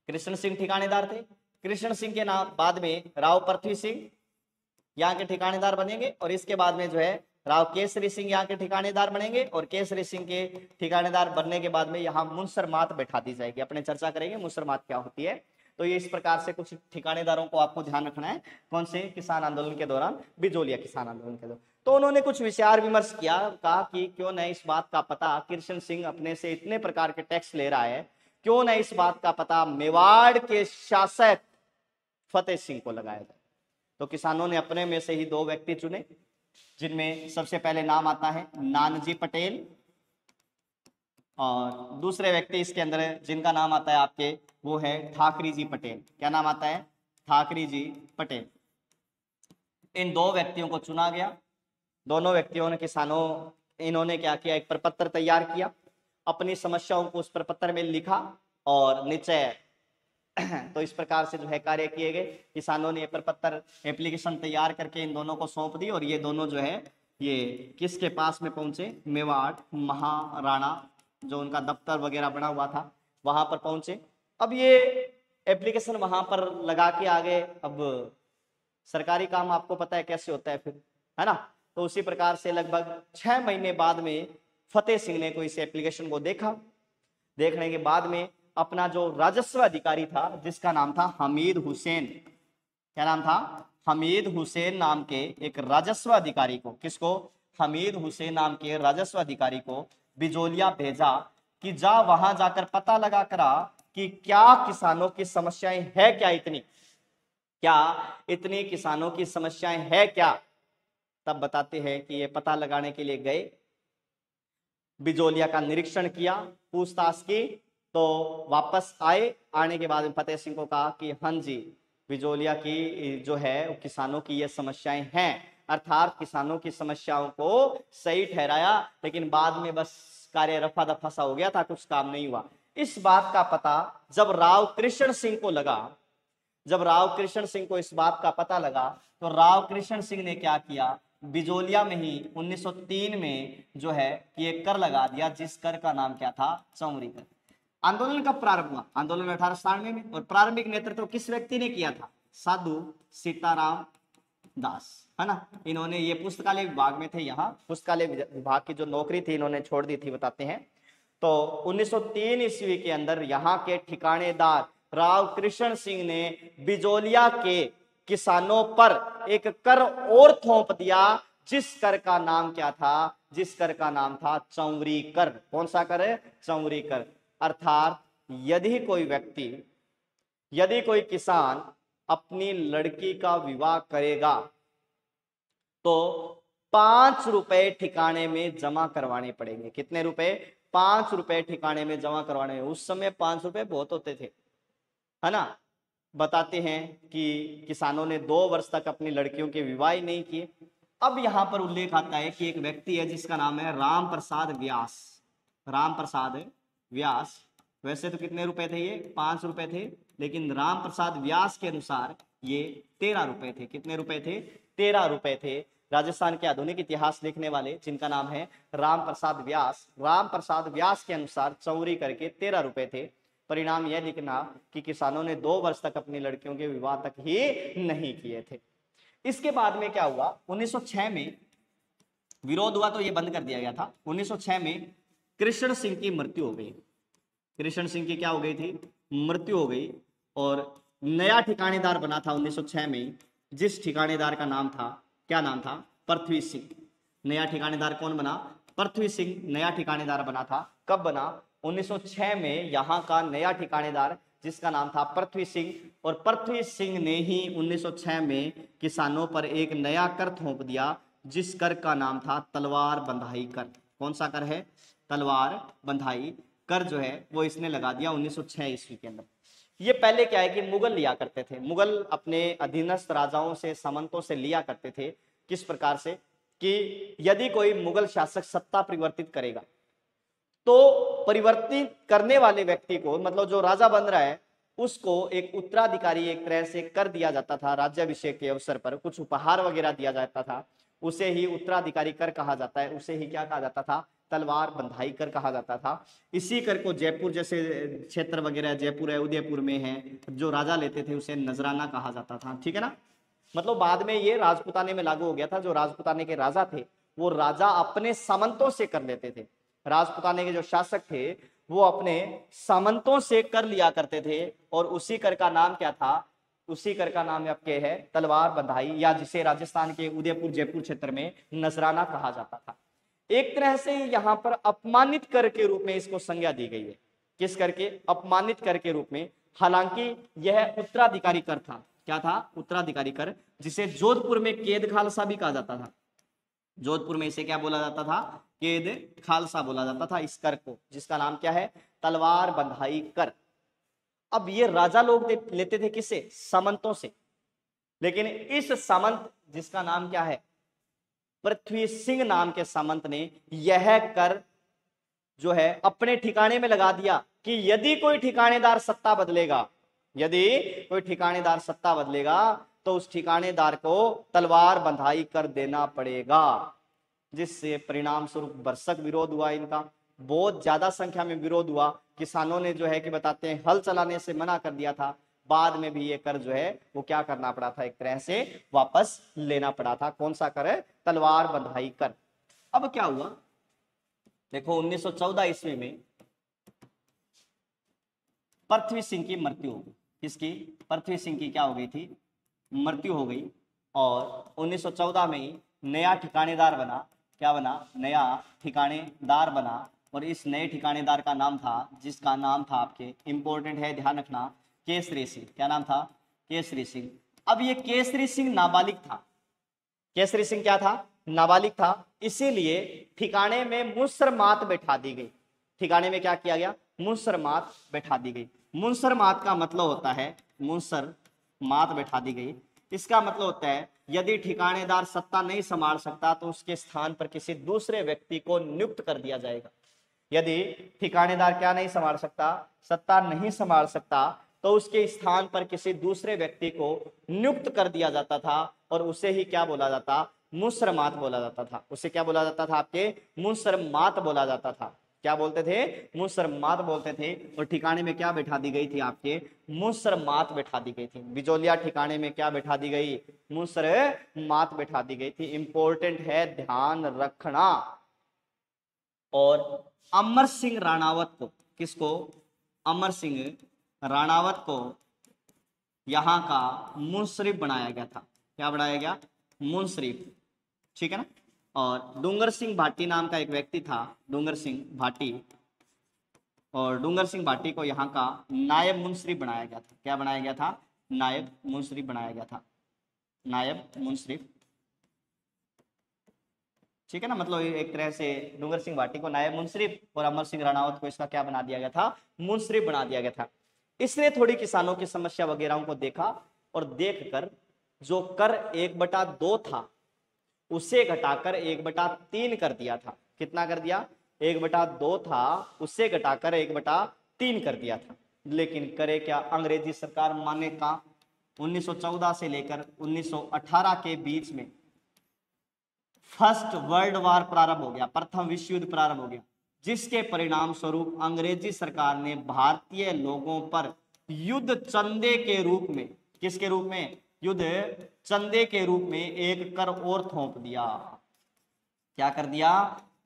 कृष्ण सिंह ठिकानेदार थे। कृष्ण सिंह के नाम बाद में राव पृथ्वी सिंह यहाँ के ठिकानेदार बनेंगे, और इसके बाद में जो है राव केसरी सिंह यहाँ के ठिकानेदार बनेंगे, और केसरी सिंह के ठिकानेदार बनने के बाद में यहाँ मुनसरमात बैठा दी जाएगी। अपने चर्चा करेंगे मुनसरमात क्या होती है। तो ये इस प्रकार से कुछ ठिकानेदारों को आपको ध्यान रखना है। कौन से? किसान आंदोलन के दौरान, बिजोलिया किसान आंदोलन के दौरान। तो उन्होंने कुछ विचार विमर्श किया, कहा कि क्यों न इस बात का पता, कृष्ण सिंह अपने से इतने प्रकार के टैक्स ले रहा है, क्यों न इस बात का पता मेवाड़ के शासक फतेह सिंह को लगाया जाए। तो किसानों ने अपने में से ही 2 व्यक्ति चुने, जिनमें सबसे पहले नाम आता है नानजी पटेल, और दूसरे व्यक्ति इसके अंदर जिनका नाम आता है आपके, वो है ठाकरी जी पटेल। क्या नाम आता है? ठाकरी जी पटेल। इन 2 व्यक्तियों को चुना गया। दोनों व्यक्तियों ने इन्होंने क्या किया, एक प्रपत्र तैयार किया, अपनी समस्याओं को उस प्रपत्र में लिखा और निश्चय तो इस प्रकार से जो है कार्य किए गए। किसानों ने प्रपत्र एप्लीकेशन तैयार करके इन दोनों को सौंप दी, और ये दोनों जो है ये किसके पास में पहुंचे? मेवाड़ महाराणा, जो उनका दफ्तर वगैरह बना हुआ था, वहां पर पहुंचे। अब ये एप्लीकेशन वहां पर लगा के आ गए। अब सरकारी काम आपको पता है कैसे होता है फिर, है ना। तो उसी प्रकार से लगभग 6 महीने बाद में फतेह सिंह ने कोई इस एप्लीकेशन को देखा। देखने के बाद में अपना जो राजस्व अधिकारी था, जिसका नाम था हमीद हुसैन, क्या नाम था? हमीद हुसैन नाम के एक राजस्व अधिकारी को, किसको? हमीद हुसैन नाम के राजस्व अधिकारी को बिजोलिया भेजा कि जा वहां जाकर पता लगा करा कि क्या किसानों की समस्याएं है, क्या इतनी किसानों की समस्याएं है क्या। तब बताते हैं कि ये पता लगाने के लिए गए, बिजोलिया का निरीक्षण किया, पूछताछ की, तो वापस आए। आने के बाद में फतेह सिंह को कहा कि हाँ जी, बिजोलिया की जो है किसानों की ये समस्याएं हैं, अर्थात किसानों की समस्याओं को सही ठहराया, लेकिन बाद में बस कार्य रफा दफा सा हो गया था, कुछ काम नहीं हुआ। इस बात का पता जब राव कृष्ण सिंह को लगा, जब राव कृष्ण सिंह को इस बात का पता लगा, तो राव कृष्ण सिंह ने क्या किया, बिजोलिया में ही 1903 में जो है कि एक कर लगा दिया, जिस कर का नाम क्या था? चौमरी कर। आंदोलन कब प्रारंभ हुआ? आंदोलन 1897 में। और प्रारंभिक नेतृत्व किस व्यक्ति ने किया था? साधु सीताराम दास, है ना। इन्होंने, ये पुस्तकालय विभाग में थे, यहाँ पुस्तकालय विभाग की जो नौकरी थी इन्होंने छोड़ दी थी, बताते हैं। तो 1903 ईस्वी के अंदर यहाँ के ठिकानेदार राव कृष्ण सिंह ने बिजोलिया के किसानों पर एक कर और थोप दिया, जिस कर का नाम क्या था? जिस कर का नाम था चौमरी कर। कौन सा कर है? चौमरी कर। अर्थात यदि कोई किसान अपनी लड़की का विवाह करेगा तो 5 रुपए ठिकाने में जमा करवाने पड़ेंगे। कितने रुपए? 5 रुपए ठिकाने में जमा करवाने। उस समय 5 रुपए बहुत होते थे, है ना। बताते हैं कि किसानों ने 2 वर्ष तक अपनी लड़कियों के विवाह ही नहीं किए। अब यहां पर उल्लेख आता है कि एक व्यक्ति है जिसका नाम है राम प्रसाद व्यास। राम प्रसाद व्यास, वैसे तो कितने रुपए थे? ये 5 रुपए थे, लेकिन राम प्रसाद व्यास के अनुसार ये 13 रुपए थे। कितने रुपए थे? 13 रुपए थे। राजस्थान के आधुनिक इतिहास लिखने वाले, जिनका नाम है राम प्रसाद व्यास के अनुसार चौरी करके 13 रुपए थे। परिणाम यह लिखना कि किसानों ने 2 वर्ष तक अपनी लड़कियों के विवाह तक ही नहीं किए थे। इसके बाद में क्या हुआ? 1906 में विरोध हुआ तो ये बंद कर दिया गया था। 1906 में कृष्ण सिंह की मृत्यु हो गई। कृष्ण सिंह की क्या हो गई थी? मृत्यु हो गई। और नया ठिकानेदार बना था 1906 में, जिस ठिकानेदार का नाम था, क्या नाम था? पृथ्वी सिंह। नया ठिकानेदार कौन बना? पृथ्वी सिंह नया ठिकानेदार बना था। कब बना? 1906 में यहाँ का नया ठिकानेदार, जिसका नाम था पृथ्वी सिंह। और पृथ्वी सिंह ने ही 1906 में किसानों पर एक नया कर थोप दिया, जिस कर का नाम था तलवार बंधाई कर। कौन सा कर है? तलवार बंधाई कर जो है वो इसने लगा दिया 1906 ईस्वी के अंदर। ये पहले क्या है कि मुगल लिया करते थे, मुगल अपने अधीनस्थ राजाओं से, सामंतों से लिया करते थे। किस प्रकार से कि यदि कोई मुगल शासक सत्ता परिवर्तित करेगा तो परिवर्तित करने वाले व्यक्ति को, मतलब जो राजा बन रहा है, उसको एक उत्तराधिकारी एक तरह से कर दिया जाता था। राज्याभिषेक के अवसर पर कुछ उपहार वगैरह दिया जाता था, उसे ही उत्तराधिकारी कर कहा जाता है, उसे ही क्या कहा जाता था? तलवार बंधाई कर कहा जाता था। इसी कर को जयपुर जैसे क्षेत्र वगैरह, जयपुर है, उदयपुर में है, जो राजा लेते थे उसे नजराना कहा जाता था। ठीक है ना, मतलब बाद में ये राजपुताने में लागू हो गया था। जो राजपुताने के राजा थे वो राजा अपने सामंतों से कर लेते थे। राजपुताने के जो शासक थे वो अपने सामंतों से कर लिया करते थे, और उसी कर का नाम क्या था? उसी कर का नाम आपके है तलवार बंधाई, या जिसे राजस्थान के उदयपुर जयपुर क्षेत्र में नजराना कहा जाता था। एक तरह से यहाँ पर अपमानित कर के रूप में इसको संज्ञा दी गई है। किस करके? अपमानित कर के रूप में। हालांकि यह उत्तराधिकारी कर था। क्या था? उत्तराधिकारी कर, जिसे जोधपुर में केद खालसा भी कहा जाता था। जोधपुर में इसे क्या बोला जाता था? केद खालसा बोला जाता था इस कर को, जिसका नाम क्या है? तलवार बंधाई कर। अब ये राजा लोग लेते थे किससे? सामंतों से। लेकिन इस सामंत, जिसका नाम क्या है? पृथ्वी सिंह नाम के सामंत ने यह कर जो है अपने ठिकाने में लगा दिया कि यदि कोई ठिकानेदार सत्ता बदलेगा, यदि कोई ठिकानेदार सत्ता बदलेगा तो उस ठिकानेदार को तलवार बंधाई कर देना पड़ेगा। जिससे परिणाम स्वरूप भरसक विरोध हुआ इनका, बहुत ज्यादा संख्या में विरोध हुआ। किसानों ने जो है कि बताते हैं हल चलाने से मना कर दिया था। बाद में भी ये कर जो है वो क्या करना पड़ा था? एक तरह से वापस लेना पड़ा था। कौन सा कर है? तलवार बंधाई कर। अब क्या हुआ देखो, 1914 ईस्वी में पृथ्वी सिंह की मृत्यु हो गई। किसकी? पृथ्वी सिंह की क्या हो गई थी? मृत्यु हो गई। और 1914 में ही नया ठिकानेदार बना। क्या बना? नया ठिकानेदार बना। और इस नए ठिकानेदार का नाम था, जिसका नाम था आपके, इंपॉर्टेंट है ध्यान रखना, केसरी सिंह। क्या नाम था? केसरी सिंह। अब ये केसरी सिंह नाबालिग था। केसरी सिंह क्या था? नाबालिग था। इसीलिए ठिकाने में मुसरमात बैठा दी गई। ठिकाने में क्या किया गया? मुसरमात बैठा दी गई। मुसरमात का मतलब होता है, मुसरमात बैठा दी गई, इसका मतलब होता है यदि ठिकानेदार सत्ता नहीं संभाल सकता तो उसके स्थान पर किसी दूसरे व्यक्ति को नियुक्त कर दिया जाएगा। यदि ठिकानेदार क्या नहीं संभाल सकता? सत्ता नहीं संभाल सकता, तो उसके स्थान पर किसी दूसरे व्यक्ति को नियुक्त कर दिया जाता था, और उसे ही क्या बोला जाता? मुसरमात बोला जाता था। उसे क्या बोला जाता था? आपके मुसरमात बोला जाता था। क्या बोलते थे? मुसरमात बोलते थे। और ठिकाने में क्या बैठा दी गई थी? आपके मुसरमात बैठा दी गई थी। बिजोलिया ठिकाने में क्या बैठा दी गई? मुसरमात बैठा दी गई थी। इंपॉर्टेंट है, ध्यान रखना। और अमर सिंह राणावत को, किसको? अमर सिंह राणावत को यहां का मुंसरिफ बनाया गया था। क्या बनाया गया? मुंसरिफ। ठीक है ना। और डूंगर सिंह भाटी नाम का एक व्यक्ति था, डूंगर सिंह भाटी, और डूंगर सिंह भाटी को यहाँ का नायब मुंसरिफ बनाया गया था। क्या बनाया गया था? नायब मुंसरिफ बनाया गया था। नायब मुंसरिफ। ठीक है ना, मतलब एक तरह से डूंगर सिंह भाटी को नायब मुंसरिफ और अमर सिंह राणावत को इसका क्या बना दिया गया था? मुंसरिफ बना दिया गया था। इसने थोड़ी किसानों की समस्या वगैरह को देखा, और देखकर जो कर 1/2 था उसे घटाकर 1/3 कर दिया था। कितना कर दिया? 1/2 था, उससे घटाकर 1/3 कर दिया था। लेकिन करे क्या? अंग्रेजी सरकार माने का 1914 से लेकर 1918 के बीच में फर्स्ट वर्ल्ड वॉर प्रारंभ हो गया, प्रथम विश्व युद्ध प्रारंभ हो गया, जिसके परिणाम स्वरूप अंग्रेजी सरकार ने भारतीय लोगों पर युद्ध चंदे के रूप में, किसके रूप में? युद्ध चंदे के रूप में एक कर और थोप दिया। क्या कर दिया?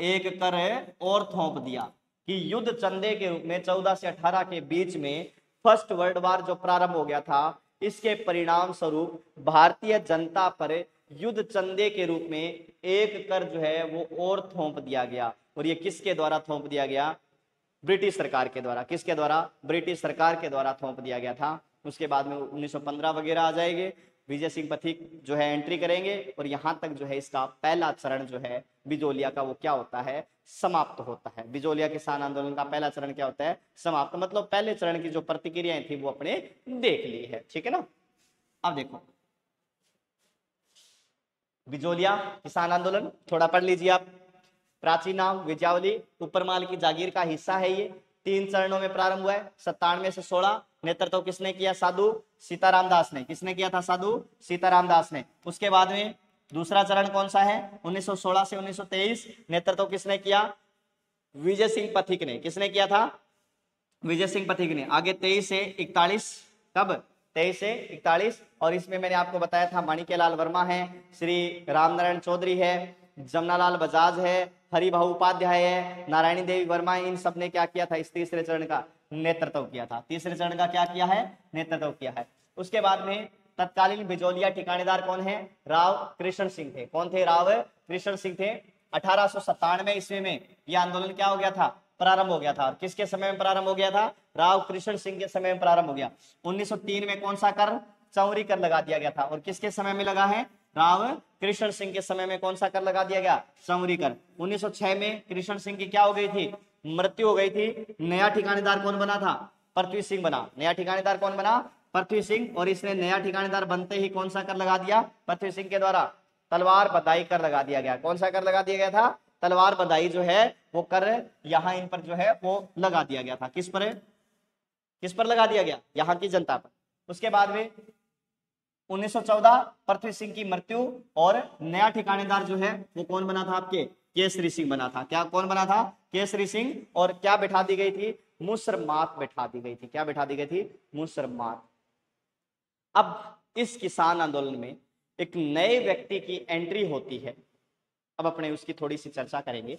एक कर और थोप दिया कि युद्ध चंदे के रूप में 14 से 18 के बीच में फर्स्ट वर्ल्ड वॉर जो प्रारंभ हो गया था, इसके परिणाम स्वरूप भारतीय जनता पर युद्ध चंदे के रूप में एक कर जो है वो और थोप दिया गया। और ये किसके द्वारा थोप दिया गया? ब्रिटिश सरकार के द्वारा। किसके द्वारा? ब्रिटिश सरकार के द्वारा थोप दिया गया था। उसके बाद में 1915 वगैरह आ जाएंगे, विजय सिंह पथिक जो है एंट्री करेंगे, और यहाँ तक जो है इसका पहला चरण जो है बिजोलिया का वो क्या होता है? समाप्त होता है। बिजोलिया किसान आंदोलन का पहला चरण क्या होता है? समाप्त। मतलब पहले चरण की जो प्रतिक्रियाएं थी वो अपने देख ली है। ठीक है ना। अब देखो बिजोलिया किसान आंदोलन थोड़ा पढ़ लीजिए आप। प्राचीन नाम विजयावली, उपरमाल की जागीर का हिस्सा है ये। 3 चरणों में प्रारंभ हुआ है। 97 से 16 नेतृत्व किसने किया? साधु सीताराम दास ने। किसने किया था? साधु सीताराम दास ने। उसके बाद में दूसरा चरण कौन सा है? 1916 से 1923 नेतृत्व किसने किया? विजय सिंह पथिक ने। किसने किया था? विजय सिंह पथिक ने। आगे 23 से 41, कब? 23 से 41। और इसमें मैंने आपको बताया था माणिक्यलाल वर्मा है, श्री रामनारायण चौधरी है, जमनालाल बजाज है, हरिभाऊ उपाध्याय है, नारायणी देवी वर्मा है। इन सब ने क्या किया था? इस तीसरे चरण का नेतृत्व किया था। तीसरे चरण का क्या किया है? नेतृत्व किया है। उसके बाद में तत्कालीन बिजोलिया ठिकानेदार कौन है? राव कृष्ण सिंह थे। कौन थे? राव कृष्ण सिंह थे। 1897 ईस्वी में यह आंदोलन क्या हो गया था? प्रारंभ हो गया था। और किसके समय में प्रारंभ हो गया था? राव कृष्ण सिंह के समय में प्रारंभ हो गया। 1903 में कौन सा कर? चौरी कर लगा दिया गया था। और किसके समय में लगा है? राव कृष्ण सिंह के समय में कौन सा कर लगा दिया गया? चौरी कर। 1906 में कृष्ण सिंह की क्या हो गई थी? मृत्यु हो गई थी। नया ठिकानेदार कौन बना था? पृथ्वी सिंह बना। नया ठिकानेदार कौन बना? पृथ्वी सिंह। और इसने नया ठिकानेदार बनते ही कौन सा कर लगा दिया? पृथ्वी सिंह के द्वारा तलवार बंधाई कर लगा दिया गया। कौन सा कर लगा दिया गया था? तलवार बंधाई जो है वो कर यहाँ इन पर जो है वो लगा दिया गया था। किस पर? किस पर लगा दिया गया? यहाँ की जनता पर। उसके बाद में 1914 पृथ्वी सिंह की मृत्यु और नया ठिकानेदार जो है वो कौन बना था? आपके केसरी सिंह बना था। क्या कौन बना था? केसरी सिंह। और क्या बैठा दी गई थी? मुसरमात बैठा दी गई थी। क्या बैठा दी गई थी? मुसरमात। अब इस किसान आंदोलन में एक नए व्यक्ति की एंट्री होती है। अब अपने उसकी थोड़ी सी चर्चा करेंगे।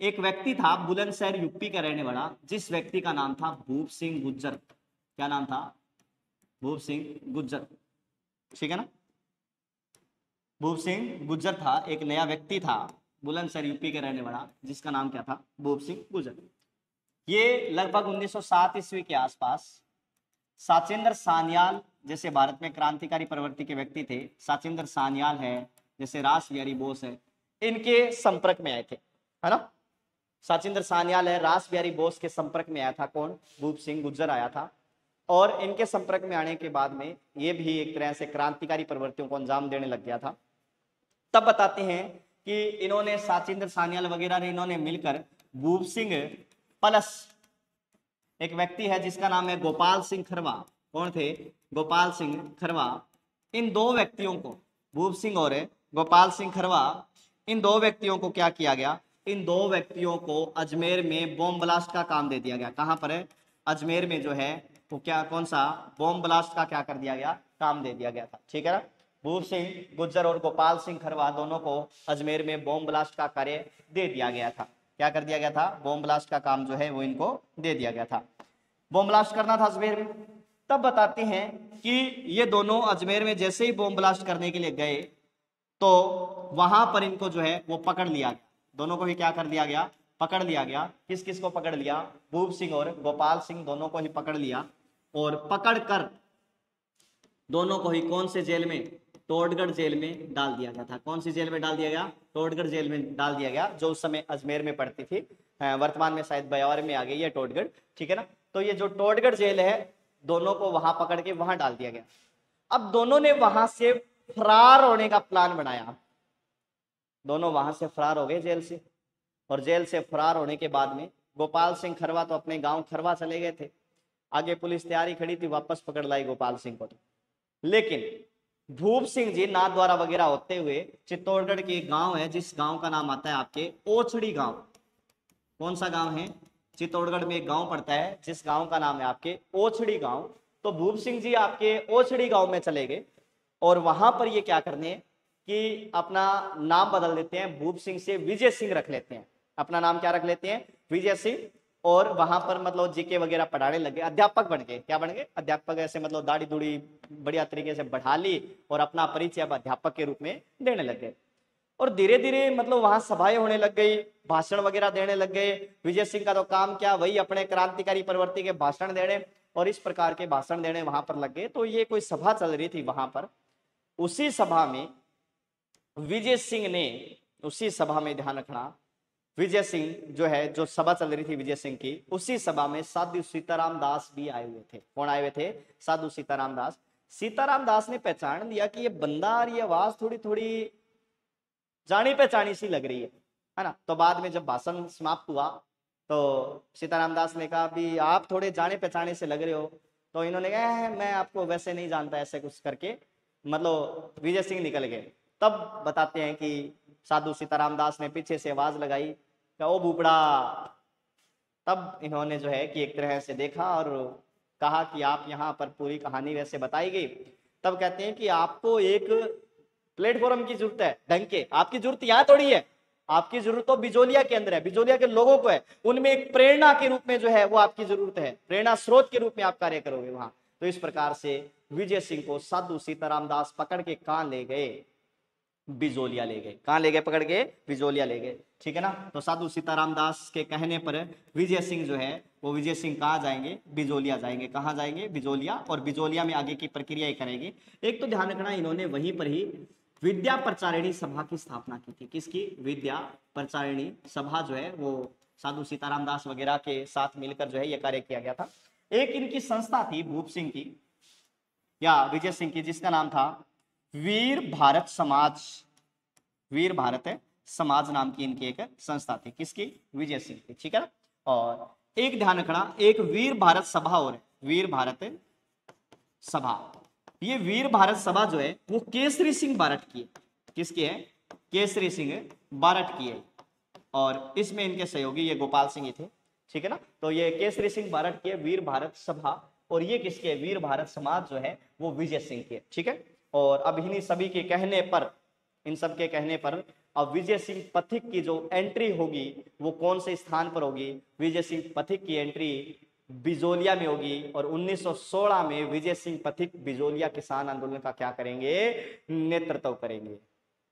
एक व्यक्ति था बुलंदशहर यूपी का रहने वाला, जिस व्यक्ति का नाम था भूप सिंह गुज्जर। क्या नाम था? भूप सिंह गुज्जर। ठीक है ना? भूप सिंह गुज्जर था, एक नया व्यक्ति था बुलंदशहर यूपी के रहने वाला, जिसका नाम क्या था? भूप सिंह गुज्जर। ये लगभग 1907 ईस्वी के आसपास साचेंद्र सान्याल जैसे भारत में क्रांतिकारी प्रवृत्ति के व्यक्ति थे, साचेंद्र सान्याल है, जैसे रास बिहारी बोस है, इनके संपर्क में आए थे, है ना? साचेंद्र सान्याल है, रास बिहारी बोस के संपर्क में आया था। कौन? भूप सिंह गुज्जर आया था। और इनके संपर्क में आने के बाद में ये भी एक तरह से क्रांतिकारी प्रवृत्तियों को अंजाम देने लग गया था। तब बताते हैं कि इन्होंने, साचेंद्र सान्याल वगैरह ने, इन्होंने मिलकर भूप सिंह प्लस एक व्यक्ति है जिसका नाम है गोपाल सिंह खरवा। कौन थे? गोपाल सिंह खरवा। इन दो व्यक्तियों को, भूप सिंह और गोपाल सिंह खरवा, इन दो व्यक्तियों को क्या किया गया? इन दो व्यक्तियों को अजमेर में बॉम्ब ब्लास्ट का काम दे दिया गया। कहां पर है? अजमेर में जो है वो क्या, कौन सा? बॉम्ब ब्लास्ट का क्या कर दिया गया? काम दे दिया गया था। ठीक है ना? भूप सिंह गुज्जर और गोपाल सिंह खरवा दोनों को अजमेर में बॉम्ब ब्लास्ट का कार्य दे दिया गया था। क्या कर दिया गया था? बॉम्ब ब्लास्ट का काम जो है वो इनको दे दिया गया था। बॉम्ब ब्लास्ट करना था अजमेर में। तब बताते हैं कि ये दोनों अजमेर में जैसे ही बॉम्ब ब्लास्ट करने के लिए गए तो वहां पर इनको जो है वो पकड़ लिया गया। दोनों को ही क्या कर दिया गया? पकड़ लिया गया। किस किस को पकड़ लिया? भूप सिंह और गोपाल सिंह दोनों को ही पकड़ लिया। और पकड़ कर दोनों को ही कौन से जेल में? टोडगढ़ जेल में डाल दिया गया था। कौन सी जेल में डाल दिया गया? टोडगढ़ जेल में डाल दिया गया, जो उस समय अजमेर में पड़ती थी। वर्तमान में शायद ब्यावर में आ गई है टोडगढ़। ठीक है ना? तो ये जो टोडगढ़ जेल है, दोनों को वहां पकड़ के वहां डाल दिया गया। अब दोनों ने वहां से फरार होने का प्लान बनाया। दोनों वहां से फरार हो गए जेल से। और जेल से फरार होने के बाद में गोपाल सिंह खरवा तो अपने गांव खरवा चले गए थे। आगे पुलिस तैयारी खड़ी थी, वापस पकड़ लाई गोपाल सिंह को। तो लेकिन भूप सिंह जी नाथद्वारा वगैरह होते हुए चित्तौड़गढ़ के एक गांव है, जिस गांव का नाम आता है आपके ओछड़ी गांव। कौन सा गांव है? चित्तौड़गढ़ में एक गांव पड़ता है जिस गांव का नाम है आपके ओछड़ी गांव। तो भूप सिंह जी आपके ओछड़ी गांव में चले गए और वहां पर ये क्या करने कि अपना नाम बदल देते हैं, भूप सिंह से विजय सिंह रख लेते हैं। अपना नाम क्या रख लेते हैं? विजय सिंह। और वहां पर मतलब जीके वगैरह पढ़ाने लगे, अध्यापक बन गए। क्या बन गए? अध्यापक। ऐसे मतलब दाढ़ी दूढ़ी बढ़िया तरीके से बढ़ा ली और अपना परिचय अब अध्यापक के रूप में देने लग गए। और धीरे धीरे मतलब वहां सभाएं होने लग गई, भाषण वगैरह देने लग गए। विजय सिंह का तो काम क्या, वही अपने क्रांतिकारी प्रवृत्ति के भाषण देने और इस प्रकार के भाषण देने वहां पर लग गए। तो ये कोई सभा चल रही थी वहां पर। उसी सभा में विजय सिंह ने, उसी सभा में ध्यान रखना, विजय सिंह जो है, जो सभा चल रही थी विजय सिंह की, उसी सभा में साधु सीताराम दास भी आए हुए थे। कौन आए हुए थे? साधु सीताराम दास। सीताराम दास ने पहचान लिया कि ये बंदा और ये आवाज थोड़ी थोड़ी जानी पहचानी सी लग रही है ना? तो बाद में जब भाषण समाप्त हुआ तो सीताराम दास ने कहा भी आप थोड़े जाने पहचाने से लग रहे हो। तो इन्होंने कहा मैं आपको वैसे नहीं जानता, ऐसे कुछ करके मतलब विजय सिंह निकल गए। तब बताते हैं कि साधु सीताराम दास ने पीछे से आवाज लगाई क्या वो भूपड़ा। तब इन्होंने जो है कि एक तरह से देखा और कहा कि आप यहाँ पर पूरी कहानी वैसे बताई गई। तब कहते हैं कि आपको एक प्लेटफॉर्म की जरूरत है ढंग के, आपकी जरूरत यहाँ थोड़ी है, आपकी जरूरत तो बिजोलिया के अंदर है, बिजोलिया के लोगों को है, उनमें एक प्रेरणा के रूप में जो है वो आपकी जरूरत है, प्रेरणा स्रोत के रूप में आप कार्य करोगे वहां। तो इस प्रकार से विजय सिंह को साधु सीताराम दास पकड़ के कहां ले गए, बिजोलिया ले गए। कहां ले गए पकड़ के, बिजोलिया ले गए, ठीक है ना। तो साधु सीताराम दास के कहने पर विजय सिंह जो है वो विजय सिंह कहाँ जाएंगे, बिजोलिया जाएंगे। कहाँ जाएंगे, बिजोलिया। और बिजोलिया में आगे की प्रक्रिया ही करेंगे। एक तो ध्यान रखना, इन्होंने वहीं पर ही विद्या प्रचारिणी सभा की स्थापना की थी। किसकी, विद्या प्रचारिणी सभा जो है वो साधु सीताराम दास वगैरह के साथ मिलकर जो है ये कार्य किया गया था। एक इनकी संस्था थी भूप सिंह की या विजय सिंह की, जिसका नाम था वीर भारत समाज। वीर भारत समाज नाम की इनकी एक संस्था थी। किसकी, विजय सिंह की, ठीक है ना। और एक ध्यान रखना, एक वीर भारत सभा और वीर भारत सभा। ये वीर भारत सभा जो है वो केसरी सिंह बारट की है। किसकी है, केसरी सिंह बारट की है। और इसमें इनके सहयोगी ये गोपाल सिंह ही थे, ठीक है ना। तो ये केसरी सिंह बारट की है वीर भारत सभा, और ये किसके, वीर भारत समाज जो है वो विजय सिंह की है, ठीक है। और अब इन्हीं सभी के कहने पर, इन सब के कहने पर अब विजय सिंह पथिक की जो एंट्री होगी वो कौन से स्थान पर होगी, विजय सिंह पथिक की एंट्री बिजोलिया में होगी। और 1916 में विजय सिंह पथिक बिजोलिया किसान आंदोलन का क्या करेंगे, नेतृत्व करेंगे।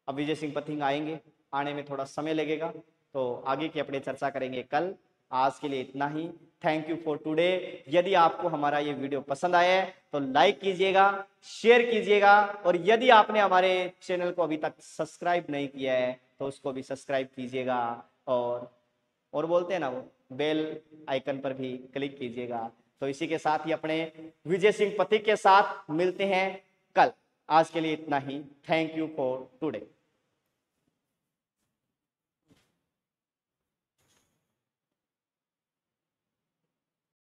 अब विजय सिंह पथिक आएंगे, आने में थोड़ा समय लगेगा, तो आगे की अपनी चर्चा करेंगे कल। आज के लिए इतना ही। Thank you for today. यदि आपको हमारा ये वीडियो पसंद आया है तो लाइक कीजिएगा, शेयर कीजिएगा, और यदि आपने हमारे चैनल को अभी तक सब्सक्राइब नहीं किया है तो उसको भी सब्सक्राइब कीजिएगा, और बोलते हैं ना वो बेल आइकन पर भी क्लिक कीजिएगा। तो इसी के साथ ही अपने विजय सिंह पथिक के साथ मिलते हैं कल। आज के लिए इतना ही। Thank you for today.